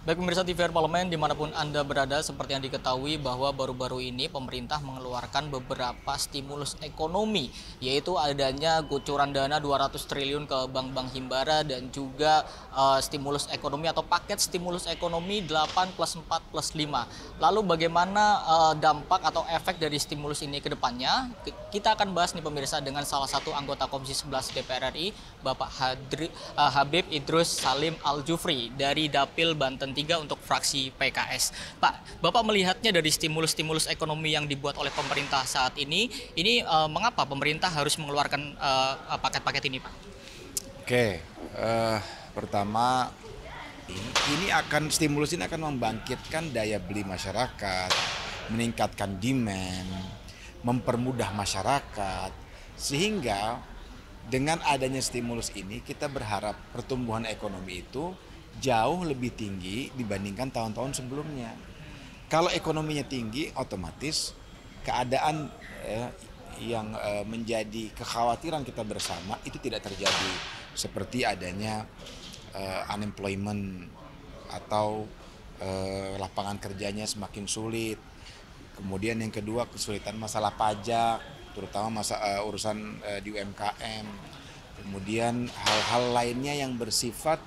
Baik pemirsa TVR Parlemen dimanapun Anda berada, seperti yang diketahui bahwa baru-baru ini pemerintah mengeluarkan beberapa stimulus ekonomi, yaitu adanya kucuran dana 200 triliun ke bank-bank himbara dan juga stimulus ekonomi atau paket stimulus ekonomi 8 plus 4 plus 5. Lalu bagaimana dampak atau efek dari stimulus ini ke depannya? Kita akan bahas nih pemirsa dengan salah satu anggota Komisi 11 DPR RI, Bapak Habib Idrus Salim Al-Jufri dari Dapil Banten 3 untuk fraksi PKS. Pak, Bapak melihatnya dari stimulus-stimulus ekonomi yang dibuat oleh pemerintah saat ini mengapa pemerintah harus mengeluarkan paket-paket ini, Pak? Oke, pertama stimulus ini akan membangkitkan daya beli masyarakat, meningkatkan demand, mempermudah masyarakat, sehingga dengan adanya stimulus ini kita berharap pertumbuhan ekonomi itu jauh lebih tinggi dibandingkan tahun-tahun sebelumnya. Kalau ekonominya tinggi, otomatis keadaan yang menjadi kekhawatiran kita bersama itu tidak terjadi, seperti adanya unemployment atau lapangan kerjanya semakin sulit. Kemudian yang kedua, kesulitan masalah pajak, terutama urusan di UMKM. Kemudian hal-hal lainnya yang bersifat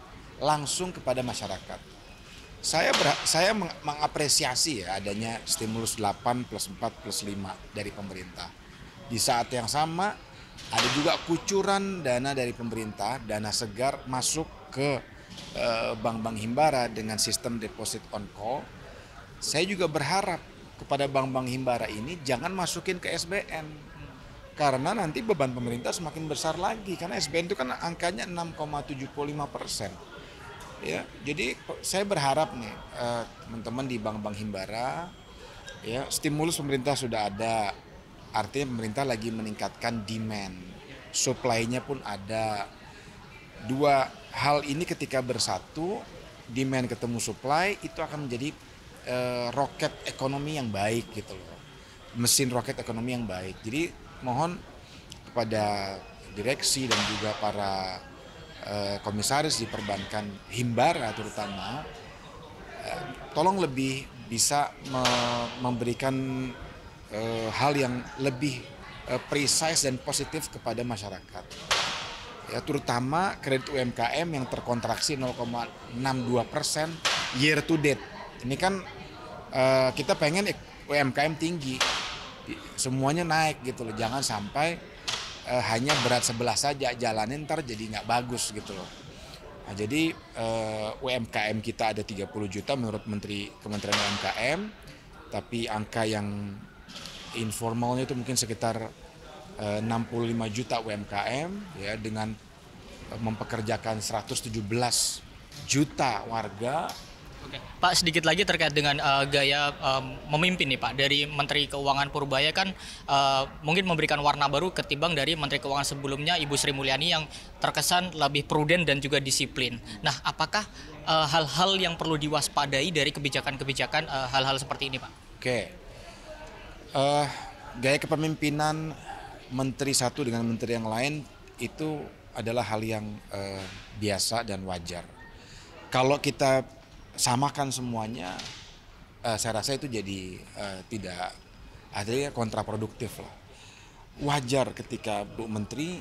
langsung kepada masyarakat. Saya mengapresiasi ya adanya stimulus 8 plus 4 plus 5 dari pemerintah. Di saat yang sama ada juga kucuran dana dari pemerintah, dana segar masuk ke bank-bank himbara dengan sistem deposit on call. Saya juga berharap kepada bank-bank himbara ini jangan masukin ke SBN. Karena nanti beban pemerintah semakin besar lagi, karena SBN itu kan angkanya 6,75%. Ya, jadi saya berharap nih teman-teman di bank-bank himbara, ya stimulus pemerintah sudah ada, artinya pemerintah lagi meningkatkan demand, supply-nya pun ada. Dua hal ini ketika bersatu, demand ketemu supply, itu akan menjadi roket ekonomi yang baik gitu loh, mesin roket ekonomi yang baik. Jadi mohon kepada direksi dan juga para komisaris di perbankan himbara terutama, tolong lebih bisa memberikan hal yang lebih precise dan positif kepada masyarakat. Ya, terutama kredit UMKM yang terkontraksi 0,62% year to date. Ini kan kita pengen UMKM tinggi, semuanya naik gitu loh. Jangan sampai hanya berat sebelah saja, jalanin ntar jadi nggak bagus gitu loh. Nah, jadi UMKM kita ada 30 juta menurut Kementerian UMKM, tapi angka yang informalnya itu mungkin sekitar 65 juta UMKM ya, dengan mempekerjakan 117 juta warga. Oke. Pak, sedikit lagi terkait dengan gaya memimpin nih Pak dari Menteri Keuangan Purbaya kan mungkin memberikan warna baru ketimbang dari Menteri Keuangan sebelumnya Ibu Sri Mulyani yang terkesan lebih prudent dan juga disiplin. Nah, apakah hal-hal yang perlu diwaspadai dari kebijakan-kebijakan hal-hal seperti ini Pak? Oke, gaya kepemimpinan menteri satu dengan menteri yang lain itu adalah hal yang biasa dan wajar. Kalau kita samakan semuanya, saya rasa itu jadi tidak adanya kontraproduktif lah. Wajar ketika Bu Menteri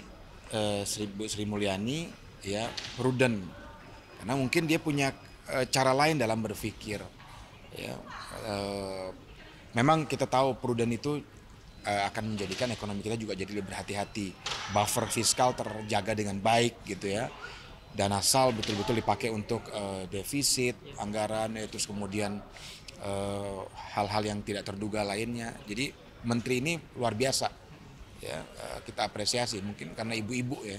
Bu Sri Mulyani ya prudent, karena mungkin dia punya cara lain dalam berpikir. Ya, memang kita tahu prudent itu akan menjadikan ekonomi kita juga jadi lebih berhati-hati, buffer fiskal terjaga dengan baik gitu ya. Dana SAL betul-betul dipakai untuk defisit anggaran, terus kemudian hal-hal yang tidak terduga lainnya. Jadi menteri ini luar biasa ya, kita apresiasi mungkin karena ibu-ibu ya.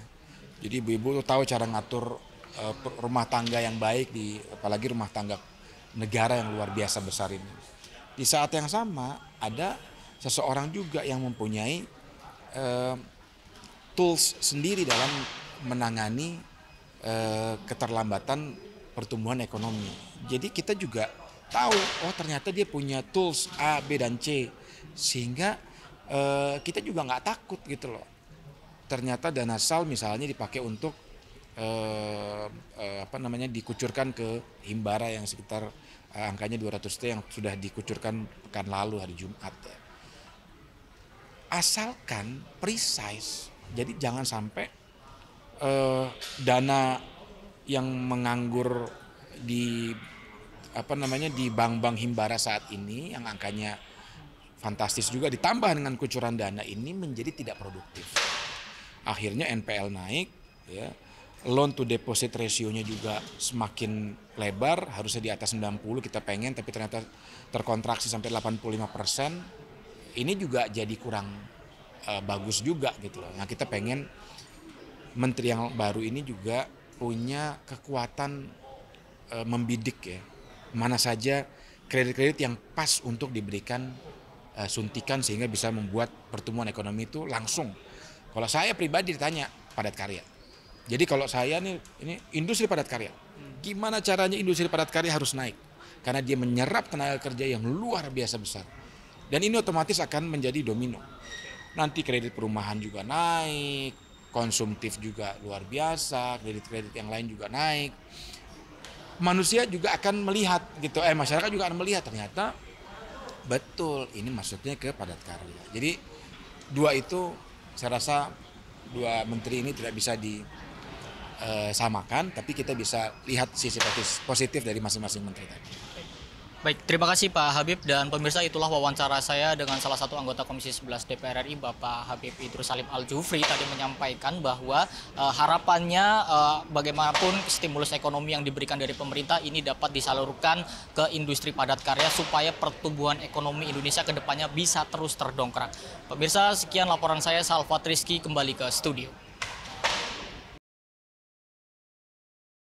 Jadi ibu-ibu tahu cara ngatur rumah tangga yang baik, apalagi rumah tangga negara yang luar biasa besar ini. Di saat yang sama ada seseorang juga yang mempunyai tools sendiri dalam menangani keterlambatan pertumbuhan ekonomi. Jadi kita juga tahu, oh ternyata dia punya tools A, B, dan C, sehingga kita juga nggak takut gitu loh. Ternyata dana SAL misalnya dipakai untuk dikucurkan ke Himbara yang sekitar angkanya 200 T yang sudah dikucurkan pekan lalu hari Jumat ya. Asalkan precise, jadi jangan sampai dana yang menganggur di di bank-bank Himbara saat ini yang angkanya fantastis juga ditambah dengan kucuran dana ini menjadi tidak produktif. Akhirnya NPL naik, ya. Loan to deposit ratio-nya juga semakin lebar, harusnya di atas 90 kita pengen, tapi ternyata terkontraksi sampai 85%. Ini juga jadi kurang bagus juga gitu loh. Nah, kita pengen menteri yang baru ini juga punya kekuatan membidik ya. Mana saja kredit-kredit yang pas untuk diberikan suntikan sehingga bisa membuat pertumbuhan ekonomi itu langsung. Kalau saya pribadi ditanya padat karya. Jadi kalau saya nih, ini industri padat karya. Gimana caranya industri padat karya harus naik? Karena dia menyerap tenaga kerja yang luar biasa besar. Dan ini otomatis akan menjadi domino. Nanti kredit perumahan juga naik, konsumtif juga luar biasa, kredit-kredit yang lain juga naik. Manusia juga akan melihat gitu, masyarakat juga akan melihat ternyata betul ini maksudnya ke padat karya. Jadi dua itu saya rasa dua menteri ini tidak bisa disamakan, tapi kita bisa lihat sisi positif dari masing-masing menteri tadi. Baik, terima kasih Pak Habib, dan pemirsa, itulah wawancara saya dengan salah satu anggota Komisi 11 DPR RI, Bapak Habib Idrus Salim Al-Jufri, tadi menyampaikan bahwa harapannya bagaimanapun stimulus ekonomi yang diberikan dari pemerintah ini dapat disalurkan ke industri padat karya supaya pertumbuhan ekonomi Indonesia ke depannya bisa terus terdongkrak. Pemirsa, sekian laporan saya, Salvat Rizky, kembali ke studio.